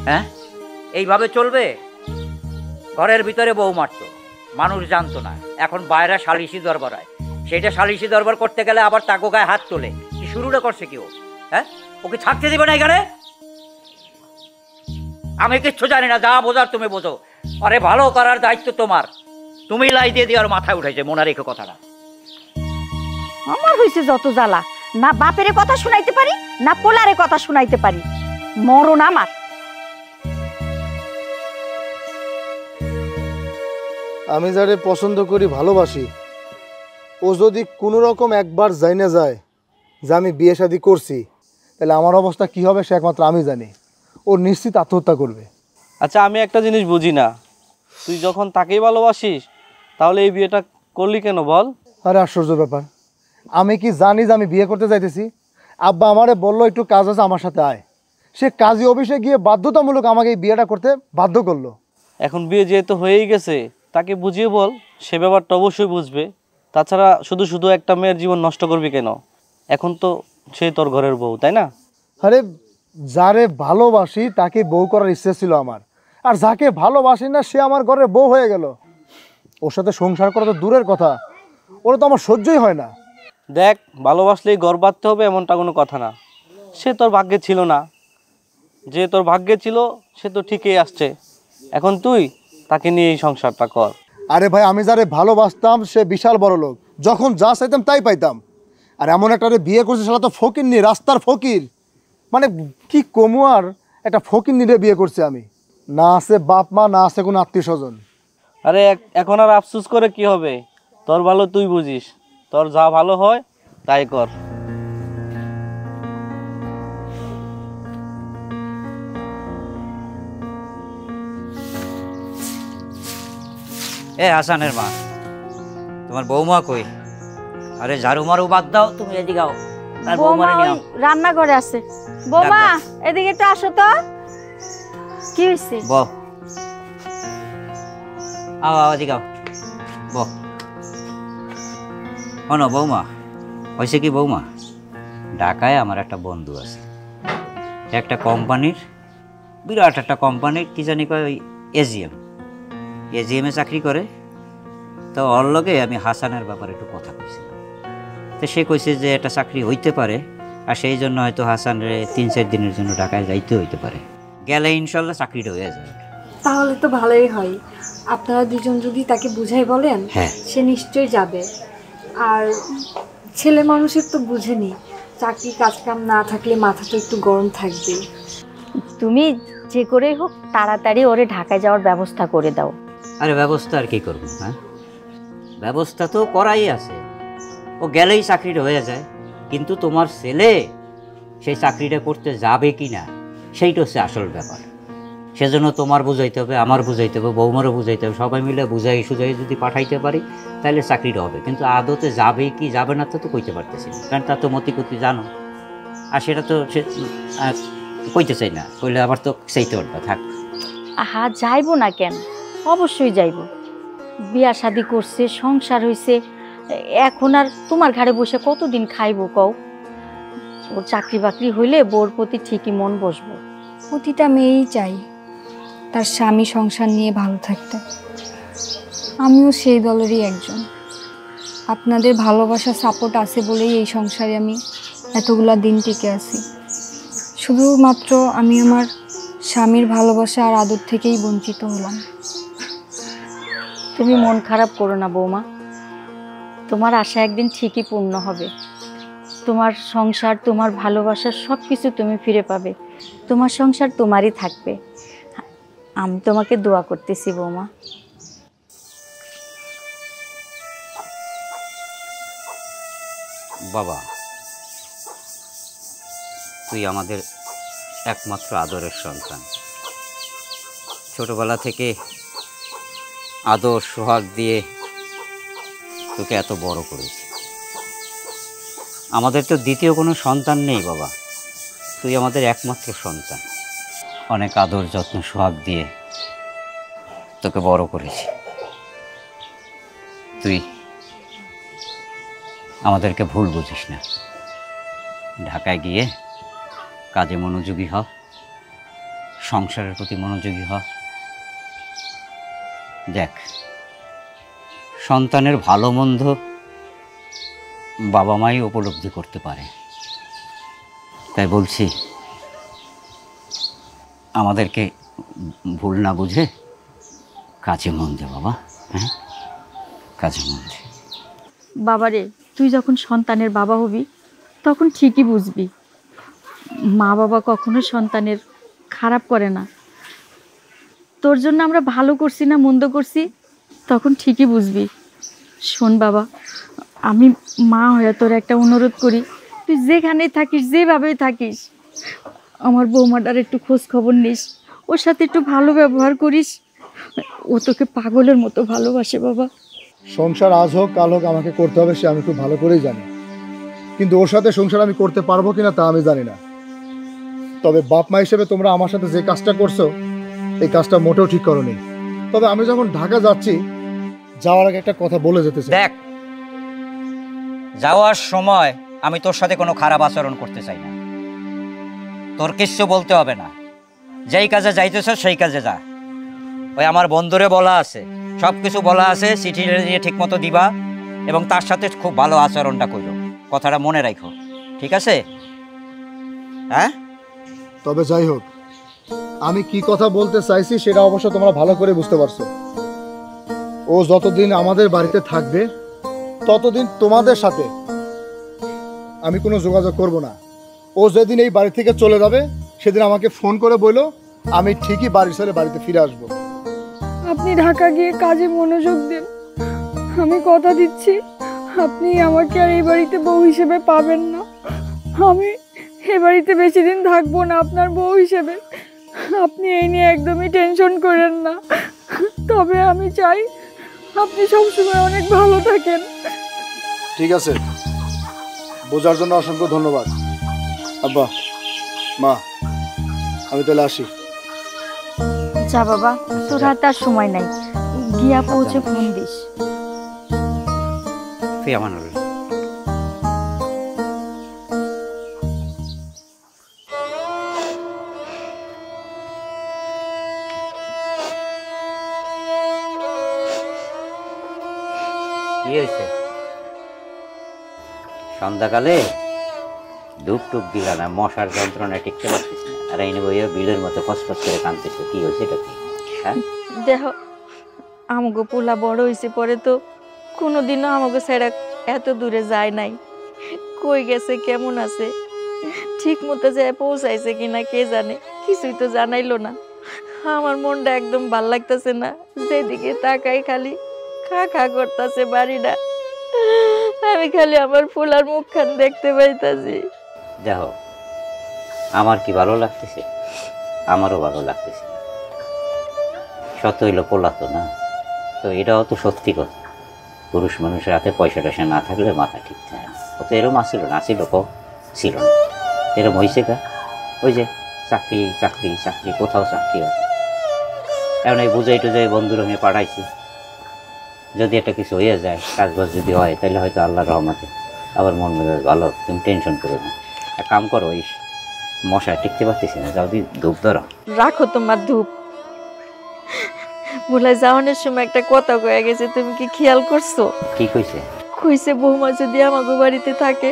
হ্যাঁ, এইভাবে চলবে? ঘরের ভিতরে বউ মারতো, মানুষ জানতো না, এখন বাইরে সালিশি দরবার হয়, সেটা সালিশি দরবার করতে গেলে আবার তাকে গায়ে হাত তোলে। কি শুরুটা করছে কি ও? হ্যাঁ, ওকে থাকতে দিবে না এখানে? আমি কিচ্ছু জানি না, যা বোঝার তুমি বোঝো। আরে ভালো করার দায়িত্ব তোমার, তুমি লাই দিয়ে দিয়ে আর মাথায় উঠেছে, মনে রেখো কথাটা। আমার হইছে যত জ্বালা, না বাপের কথা শুনাইতে পারি না পোলারে কথা শুনাইতে পারি, মরণ আমার। আমি যারে পছন্দ করি, ভালোবাসি, ও যদি কোনো রকম একবার জাইনা যায় যে আমি বিয়ে শাদী করছি, তাহলে আমার অবস্থা কি হবে সে একমাত্র আমি জানি। ও নিশ্চিত আত্মহত্যা করবে। আচ্ছা আমি একটা জিনিস বুঝি না, তুই যখন তাকেই ভালোবাসিস তাহলে এই বিয়েটা করলি কেন বল? আরে আশ্চর্য ব্যাপার, আমি কি জানি যে আমি বিয়ে করতে যাইতেছি? আব্বা আমারে বললো একটু কাজ আছে আমার সাথে আয়, সে কাজী অফিসে গিয়ে বাধ্যতামূলক আমাকে এই বিয়েটা করতে বাধ্য করলো। এখন বিয়ে যেহেতু হয়েই গেছে, তাকে বুঝিয়ে বল, সে ব্যাপারটা অবশ্যই বুঝবে। তাছাড়া শুধু শুধু একটা মেয়ের জীবন নষ্ট করবি কেন? এখন তো সে তোর ঘরের বউ, তাই না? আরে যারে ভালোবাসি তাকে বউ করার ইচ্ছে ছিল আমার, আর যাকে ভালোবাসি না সে আমার ঘরের বউ হয়ে গেল। ওর সাথে সংসার করা তো দূরের কথা, ওরা তো আমার সহ্যই হয় না। দেখ, ভালোবাসলেই ঘর বাঁধতে হবে এমনটা কোনো কথা না। সে তোর ভাগ্যে ছিল না, যে তোর ভাগ্যে ছিল সে তো ঠিকই আসছে। এখন তুই তাকে নিয়ে এই সংসারটা কর। আরে ভাই, আমি যারে ভালোবাসতাম সে বিশাল বড় লোক, যখন যা চাইতাম তাই পাইতাম। আর এমন একটা বিয়ে করছে সেটা তো ফকির নি, রাস্তার ফকির। মানে কি কমু, আর একটা ফকির নিরে বিয়ে করছে আমি। না আছে বাপ মা, না আছে কোনো আত্মীয় স্বজন। আরে এখন আর আফসোস করে কি হবে? তোর ভালো তুই বুঝিস, তোর যা ভালো হয় তাই কর। এ হাসানের মা, তোমার বৌমা কই? আরে ঝাড়ু মারু বাদ দাও, তুমি এদিকে আও। আর বৌমা বৌমারে নিয়ে ওই রান্নাঘরে আছে। বৌমা এদিকে একটু আসো তো। কি হয়েছে? বহ, আও আও, এদিকে আও, বহ। শোনো বৌমা, হয়েছে কি বৌমা, ঢাকায় আমার একটা বন্ধু আছে, একটা কোম্পানির, বিরাট একটা কোম্পানির, কি জানি কয় ওই এজিএমে চাকরি করে। তো ওর লগে আমি হাসানের ব্যাপারে একটু কথা কইছিলাম। তো সে কইছে যে একটা চাকরি হইতে পারে, আর সেই জন্য হয়তো হাসানরে 3-4 দিনের জন্য ঢাকায় যাইতে হইতে পারে, গেলে ইনশাল্লাহ চাকরিটা হয়ে যাবে। তাহলে তো ভালোই হয়। আপনারা দুজন যদি তাকে বুঝাই বলেন, হ্যাঁ। সে নিশ্চয়ই যাবে। আর ছেলে মানুষের তো বুঝেনি, চাকরি কাজকাম না থাকলে মাথা তো একটু গরম থাকবে। তুমি যে করেই হোক তাড়াতাড়ি ওরে ঢাকায় যাওয়ার ব্যবস্থা করে দাও। আরে ব্যবস্থা আর কি করবো? হ্যাঁ, ব্যবস্থা তো করাই আছে, ও গেলেই চাকরিটা হয়ে যায়। কিন্তু তোমার ছেলে সেই চাকরিটা করতে যাবে কি না, সেইটা হচ্ছে আসল ব্যাপার। সেজন্য তোমার বুঝাইতে হবে, আমার বুঝাইতে হবে, বৌমারও বুঝাইতে হবে, সবাই মিলে বুঝাই সুঝাই যদি পাঠাইতে পারি তাহলে চাকরিটা হবে। কিন্তু আদতে যাবে কি যাবে না তো কইতে পারতেছি না, কারণ তার তো মতিগতি জানো, আর সেটা তো সে কইতে চাই না, কইলে আবার তো চাইতে পারবে। থাক, আহা যাইবো না কেন, অবশ্যই যাইবো। বিয়া শাদি করছে, সংসার হইছে, এখন আর তোমার ঘাড়ে বসে কতদিন খাইবো কও? ওর চাকরি বাকরি হইলে বউর প্রতি ঠিকই মন বসবো। প্রতিটা মেয়েই চাই তার স্বামী সংসার নিয়ে ভালো থাকতে। আমিও সেই দলেরই একজন। আপনাদের ভালোবাসা সাপোর্ট আছে বলেই এই সংসারে আমি এতগুলা দিন টিকে আছি। শুধুমাত্র আমি আমার স্বামীর ভালোবাসা আর আদর থেকেই বঞ্চিত হলাম। তুমি মন খারাপ করো না বৌমা, তোমার আশা একদিন ঠিকই পূর্ণ হবে। তোমার সংসার, তোমার ভালোবাসা সব কিছু তুমি ফিরে পাবে। তোমার সংসার তোমারই থাকবে। আমি তোমাকে দোয়া করতেছি বৌমা। বাবা তুই আমাদের একমাত্র আদরের সন্তান। ছোটবেলা থেকে আদর সোহাগ দিয়ে তোকে এত বড় করেছি। আমাদের তো দ্বিতীয় কোনো সন্তান নেই বাবা, তুই আমাদের একমাত্র সন্তান। অনেক আদর যত্ন সোহাগ দিয়ে তোকে বড় করেছি। তুই আমাদেরকে ভুল বুঝিস না। ঢাকায় গিয়ে কাজে মনোযোগী হ, সংসারের প্রতি মনোযোগী হ। দেখ, সন্তানের ভালো মন্দ বাবা মাই উপলব্ধি করতে পারে। তাই বলছি, আমাদেরকে ভুল না বুঝে কাজে মন দে বাবা। হ্যাঁ, কাজে মন দে। বাবারে, তুই যখন সন্তানের বাবা হবি তখন ঠিকই বুঝবি মা বাবা কখনো সন্তানের খারাপ করে না। তোর জন্য আমরা ভালো করছি না মন্দ করছি তখন ঠিকই বুঝবি। শোন বাবা, আমি মা হয়ে তোর একটা অনুরোধ করি, তুই যেখানেই থাকিস যেভাবেই থাকিস আমার বৌমাটার একটু খোঁজ খবর নিস, ওর সাথে একটু ভালো ব্যবহার করিস। ও তোকে পাগলের মতো ভালোবাসে বাবা। সংসার আজ হোক কাল হোক আমাকে করতে হবে, সে আমি খুব ভালো করেই জানি। কিন্তু ওর সাথে সংসার আমি করতে পারবো কিনা তা আমি জানি না। তবে বাপ মা হিসেবে তোমরা আমার সাথে যে কাজটা করছো এই কাজটা মোটেও ঠিক করোনি। তবে আমি যখন ঢাকা যাচ্ছি, যাওয়ার আগে একটা কথা বলে যেতে চাই। দেখ, যাওয়ার সময় আমি তোর সাথে কোনো খারাপ আচরণ করতে চাই না। তোর কিচ্ছু বলতে হবে না। যেই কাজে যাইতেছ সেই কাজে যা। ওই আমার বন্ধুরে বলা আছে, সব কিছু বলা আছে, চিঠি দিয়ে ঠিক মতো দিবা এবং তার সাথে খুব ভালো আচরণটা করো। কথাটা মনে রাখো, ঠিক আছে? হ্যাঁ, তবে যাই হোক, আমি কি কথা বলতে চাইছি সেটা অবশ্য তোমরা ভালো করে বুঝতে পারছো। ও যতদিন আমাদের বাড়িতে থাকবে ততদিন তোমাদের সাথে আমি কোনো যোগাযোগ করব না। ও যেদিন এই বাড়ি থেকে চলে যাবে সেদিন আমাকে ফোন করে বললো, আমি ঠিকই বাড়ি ছেড়ে বাড়িতে ফিরে আসবো। আপনি ঢাকা গিয়ে কাজে মনোযোগ দিন। আমি কথা দিচ্ছি আপনি আমাকে আর এই বাড়িতে বউ হিসেবে পাবেন না। আমি এই বাড়িতে বেশি দিন থাকবো না আপনার বউ হিসেবে। আপনি এই নিয়ে একদমই টেনশন করেন না। তবে আমি চাই আপনি সবসময় অনেক ভালো থাকেন। ঠিক আছে, বোঝার জন্য অসংখ্য ধন্যবাদ। আব্বা, মা, আমি তাহলে আসি। যা বাবা, তোর হাতে আর সময় নাই, গিয়া পৌঁছে ফোন দিস। তুই আমার নড়ে। কি হয়েছে? সন্ধ্যাকালে ধূপ টুপ দিলা না, মশার যন্ত্রণায় টিকতে পারছিস না, আর এই বইয়ে বিলের মতো ফসফস করে কাঁদতেছে। কি হয়েছে এটা? কি হ্যাঁ, দেখ, আমগো পোলা বড় হয়েছে পরে তো কোনোদিনও আমাকে ছেড়া এত দূরে যায় নাই। কই গেছে, কেমন আছে, ঠিক মতো যায় পৌঁছাইছে কিনা কে জানে, কিছুই তো জানাইলো না। আমার মনটা একদম ভাল লাগতেছে না, যেদিকে তাকাই খালি খা খা করতেছে বাড়িটা। আমি খালি আমার ফুলার মুখখান দেখতে পাইতাছি। দেখো, আমার কি ভালো লাগতেছে? আমারও ভালো লাগতেছে। সত হইলো পোলা তো না, তো এটাও তো সত্যি কথা। পুরুষ মানুষের হাতে পয়সা টয়সা না থাকলে মাথা ঠিক থাকে না। ও তো এরম আসছিল না, আসছিল কো ছিল না, এরম হয়েছে কা? ওই যে চাকরি চাকরি চাকরি, কোথাও চাকরি হয়। এখন এই বুঝাই টুজাই বন্ধুর হয়ে পাঠাইছি, যদি একটা কিছু হয়ে যায়, কাজবাজ যদি হয়, তাহলে হয়তো আল্লাহর রহমতে আবার মন মেজাজ ভালো। তুমি টেনশন করো না, এক কাম করো, ওই মশায় টিকতে পারতেছি না, যাও দি ধূপ ধরো। রাখো তোমার ধূপ। বলে যাওয়ানোর সময় একটা কথা কয়ে গেছে, তুমি কি খেয়াল করছো? কি কইছে? কইছে বৌমা যদি আমাকে বাড়িতে থাকে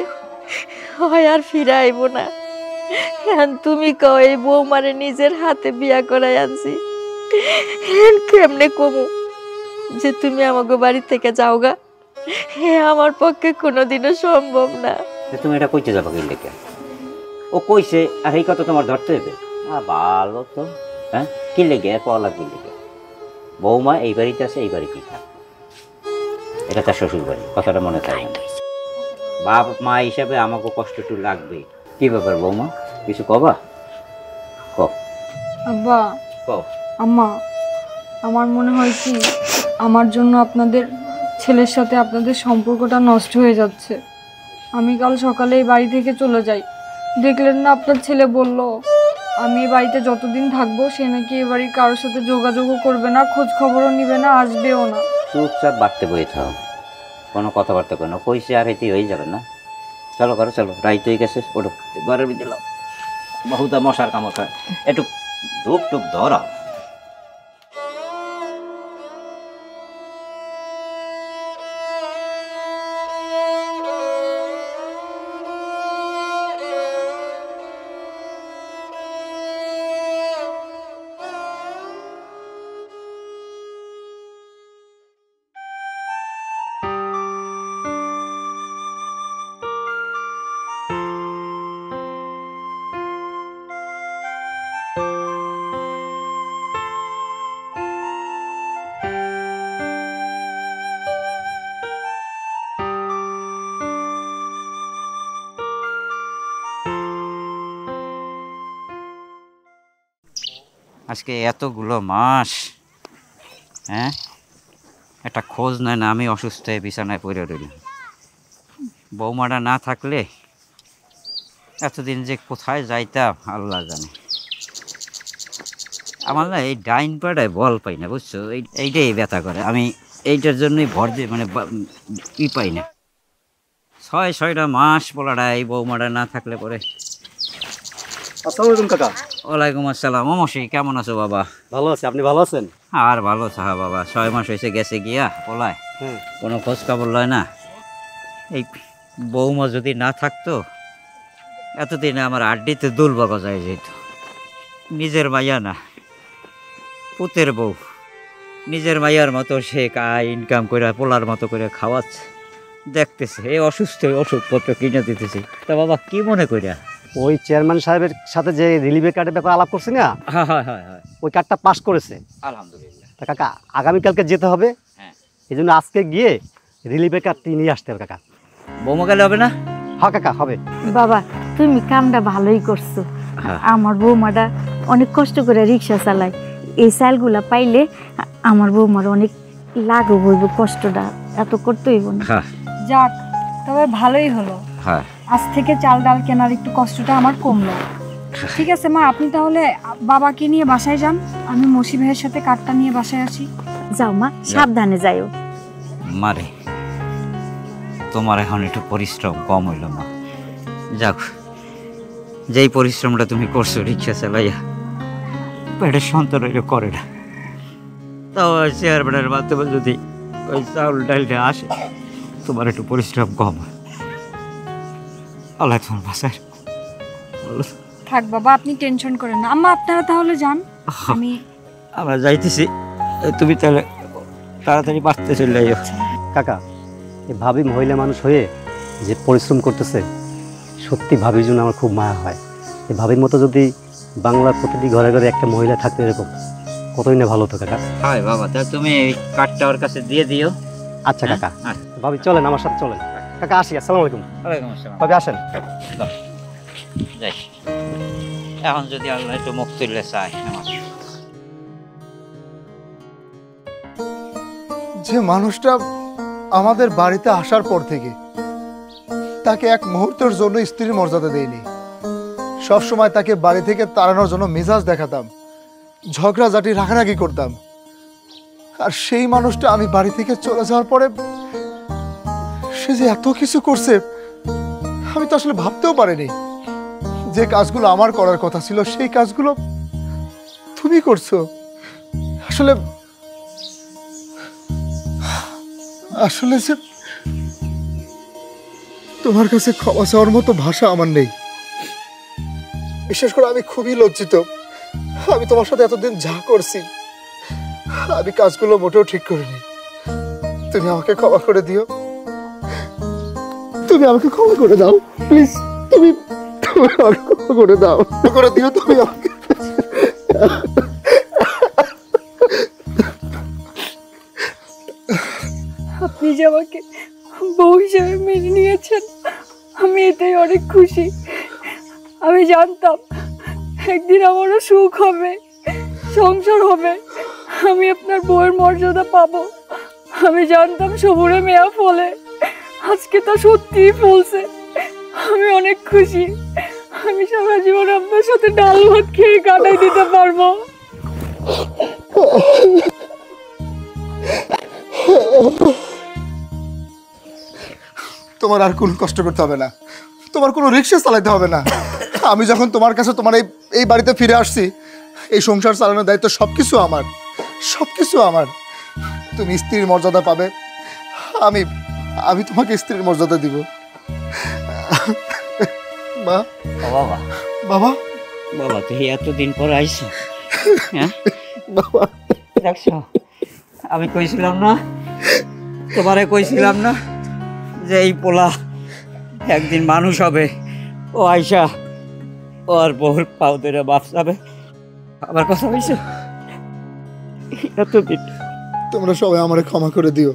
হয় আর ফিরে আইব না। এখন তুমি কও এই বৌমারে নিজের হাতে বিয়া করাই আনছি, কেমনে কমু যে তুমি আমাকে বাড়ি থেকে যাওগা? হে আমার পক্ষে কোনোদিনও সম্ভব না। তুমি এটা কইতে যাবো কি লেগে? ও কইছে আর এই কথা তোমার ধরতে হবে? ভালো তো, হ্যাঁ, কি লেগে পাওয়া লাগবে লেগে? বৌমা এই বাড়িতে আছে, এই বাড়িতেই থাকবে, এটা তার শ্বশুর বাড়ি, কথাটা মনে থাকে না। বাপ মা হিসাবে আমাকে কষ্ট একটু লাগবে। কি ব্যাপার বৌমা, কিছু কবা? কও আব্বা কও। আম্মা, আমার মনে হয় কি আমার জন্য আপনাদের ছেলের সাথে আপনাদের সম্পর্কটা নষ্ট হয়ে যাচ্ছে। আমি কাল সকালে এই বাড়ি থেকে চলে যাই। দেখলেন না আপনার ছেলে বলল আমি এই বাড়িতে যতদিন থাকবো সে নাকি এ বাড়ির কারোর সাথে যোগাযোগও করবে না, খোঁজ খবরও নিবে না, আসবেও না। চুপচাপ বাড়তে বই থাও, কোনো কথাবার্তা করো না, কইসে আর এটি হয়ে যাবে না। চলো ঘরে চলো, রাইত হয়ে গেছে, ওঠো ঘরের ভিতরে লাও, বহুতা মশার কামড় খায়, একটু ধূপ টুপ ধরা। আজকে এতগুলো মাস, হ্যাঁ, একটা খোঁজ নেয় না, আমি অসুস্থ হয়ে বিছানায় পড়ে রইলাম। বৌমাটা না থাকলে এতদিন যে কোথায় যাইতাম আল্লাহ জানে। আমার না এই ডাইন পাড়ায় বল পাই না, বুঝছো, এইটাই ব্যথা করে। আমি এইটার জন্যই ভর দিয়ে মানে ই পাই না। 6-6টা মাস বলাটা এই বৌমাটা না থাকলে পরে। আসসালামু আলাইকুম কাকা। ওয়ালাইকুম আসসালাম। মমসি কেমন আছো বাবা? ভালো আছে, আপনি ভালো আছেন? আর ভালো থাকা বাবা, 6 মাস হয়েছে গেছে গিয়া ওলায়, কোনো খোঁজ খবর লয় না। এই বৌমা যদি না থাকতো এতদিনে আমার আড্ডিতে দুল বাবা যায় যেত। নিজের মাইয়া না, পুতের বউ, নিজের মাইয়ার মতো সে ইনকাম করে পোলার মতো করে খাওয়াচ্ছে, দেখতেছে। এই অসুস্থ ওষুধপত্র কিনে দিতেছি। তা বাবা কি মনে করিয়া? ওই চেয়ারম্যান সাহেবের সাথে যে রিলিফের কার্ডের ব্যাপারে আলাপ করছি না, হ্যাঁ হ্যাঁ হ্যাঁ হ্যাঁ, ওই কার্ডটা পাস করেছে আলহামদুলিল্লাহ। তা কাকা আগামীকালকে যেতে হবে। হ্যাঁ, এই জন্য আজকে গিয়ে রিলিফের কার্ডটি নিয়ে আসতে হবে কাকা। বৌমা গেলে হবে না? হ্যাঁ কাকা হবে। বাবা তুমি কামটা ভালোই করছো। হ্যাঁ। আমার বৌমাটা অনেক কষ্ট করে রিক্সা চালায়, এই চালগুলা পাইলে আমার বৌমার অনেক লাঘব হইব, কষ্টটা এত করতে হইব না। হ্যাঁ যাক, তবে ভালোই হলো, হ্যাঁ, আজ থেকে চাল ডাল কেনার একটু কষ্টটা আমার কমলো। ঠিক আছে মা, আপনি তাহলে বাবাকে নিয়ে বাসায় যান, আমি মসি ভাইয়ের সাথে কার্ডটা নিয়ে বাসায় আসি। যাও মা, সাবধানে যাইও। মারে তোমার এখন একটু পরিশ্রম কম হইল মা। যাক, যেই পরিশ্রমটা তুমি করছো রিক্সা চালাইয়া, পেটের সন্তান হইলে করে না, তাও চেয়ারম্যানের মাধ্যমে যদি ওই চাউল ডালটা আসে, তোমার একটু পরিশ্রম কম হয়। আল্লাহ তোমার বাসায়। থাক বাবা, আপনি টেনশন করেন না। আম্মা আপনারা তাহলে যান, আমি আমরা যাইতেছি, তুমি তাহলে তাড়াতাড়ি বাঁচতে চলে যাইও। কাকা এই ভাবি মহিলা মানুষ হয়ে যে পরিশ্রম করতেছে, সত্যি ভাবির জন্য আমার খুব মায়া হয়। এই ভাবির মতো যদি বাংলার প্রতিটি ঘরে ঘরে একটা মহিলা থাকতো এরকম, কতই না ভালো হতো কাকা। হয় বাবা, তাহলে তুমি এই কার্ডটা ওর কাছে দিয়ে দিও। আচ্ছা কাকা, হ্যাঁ। ভাবি চলেন আমার সাথে চলেন। কাকা আসি, আসসালামু আলাইকুম। ওয়ালাইকুম আসসালাম। ভাবি আসেন। যাই, এখন যদি আল্লাহ একটু মুখ তুললে চায় আমার। যে মানুষটা আমাদের বাড়িতে আসার পর থেকে তাকে এক মুহূর্তের জন্য স্ত্রীর মর্যাদা দেয়নি, সবসময় তাকে বাড়ি থেকে তাড়ানোর জন্য মেজাজ দেখাতাম, ঝগড়াঝাটি রাগারাগি করতাম, আর সেই মানুষটা আমি বাড়ি থেকে চলে যাওয়ার পরে সে যে এত কিছু করছে আমি তো আসলে ভাবতেও পারিনি। যে কাজগুলো আমার করার কথা ছিল সেই কাজগুলো তুমি করছো। আসলে আসলে যে তোমার কাছে ক্ষমা চাওয়ার মতো ভাষা আমার নেই। বিশেষ করে আমি খুবই লজ্জিত। আমি তোমার সাথে এতদিন যা করছি আমি কাজগুলো মোটেও ঠিক করিনি। তুমি আমাকে ক্ষমা করে দিও, তুমি আমাকে ক্ষমা করে দাও প্লিজ। তুমি তুমি আমাকে ক্ষমা করে দাও, করে দিও তুমি আমাকে। আপনি যে আমাকে বউ হিসেবে মেনে নিয়েছেন, আমি এটাই অনেক খুশি। আমি জানতাম একদিন আমারও সুখ হবে, সংসার হবে, আমি আপনার বউয়ের মর্যাদা পাবো। আমি জানতাম সবুরে মেয়া ফলে, আজকে তা সত্যিই ফলছে। আমি অনেক খুশি। আমি সারা জীবন আপনার সাথে ডাল ভাত খেয়ে কাটাই দিতে পারবো। তোমার আর কোনো কষ্ট করতে হবে না, তোমার কোনো রিক্সা চালাতে হবে না। আমি যখন তোমার কাছে তোমার এই বাড়িতে ফিরে আসছি, এই সংসার চালানোর দায়িত্ব সব কিছু আমার, সব কিছু আমার। তুমি স্ত্রীর মর্যাদা পাবে, আমি আমি তোমাকে স্ত্রীর মর্যাদা দিব। মা, বাবা বাবা, বাবা তুই এতদিন পর আইস, হ্যাঁ বাবা, দেখছো আমি কইছিলাম না, তোমারে কইছিলাম না যে এই পোলা একদিন মানুষ হবে। ও আইসা ওর বহুর পাও ধরে বাপ যাবে, আবার কথা হয়েছে এতদিন। তোমরা সবাই আমারে ক্ষমা করে দিও।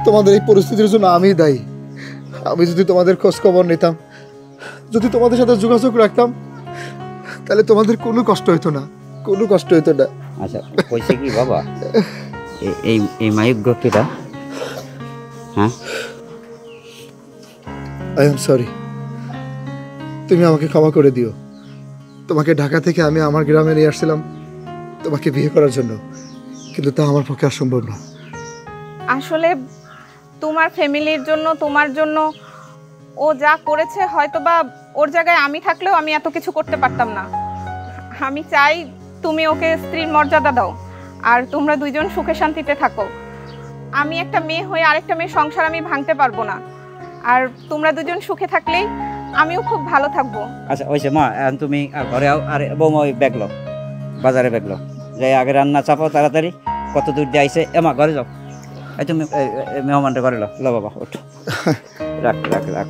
তোমাদের এই পরিস্থিতির জন্য আমিই দায়ী। আমি যদি তোমাদের খোঁজ খবর নিতাম, যদি তোমাদের সাথে যোগাযোগ রাখতাম, তাহলে তোমাদের কোনো কষ্ট হইতো না, কোনো কষ্ট হইতো না। আচ্ছা কইছে কি বাবা, এই এই মাইক গতিটা, হ্যাঁ আই এম সরি, তুমি আমাকে ক্ষমা করে দিও। তোমাকে ঢাকা থেকে আমি আমার গ্রামে নিয়ে আসছিলাম তোমাকে বিয়ে করার জন্য, কিন্তু তা আমার পক্ষে অসম্ভব না। আসলে তোমার ফ্যামিলির জন্য, তোমার জন্য ও যা করেছে, হয়তোবা ওর জায়গায় আমি থাকলেও আমি এত কিছু করতে পারতাম না। আমি চাই তুমি ওকে স্ত্রীর মর্যাদা দাও, আর তোমরা দুইজন সুখে শান্তিতে থাকো। আমি একটা মেয়ে হয়ে আরেকটা মেয়ের সংসার আমি ভাঙতে পারবো না, আর তোমরা দুজন সুখে থাকলেই আমিও খুব ভালো থাকবো। আচ্ছা ওইছে মা, এখন তুমি ঘরে আও, আর বৌমা ওই ব্যাগলো বাজারে ব্যাগলো যাই আগে রান্না চাপাও তাড়াতাড়ি। কত দূর দিয়ে আইসে, এমা ঘরে যাও। এই তুমি মেহমানটা ঘরে লো বাবা, ওঠো, রাখ রাখ রাখ।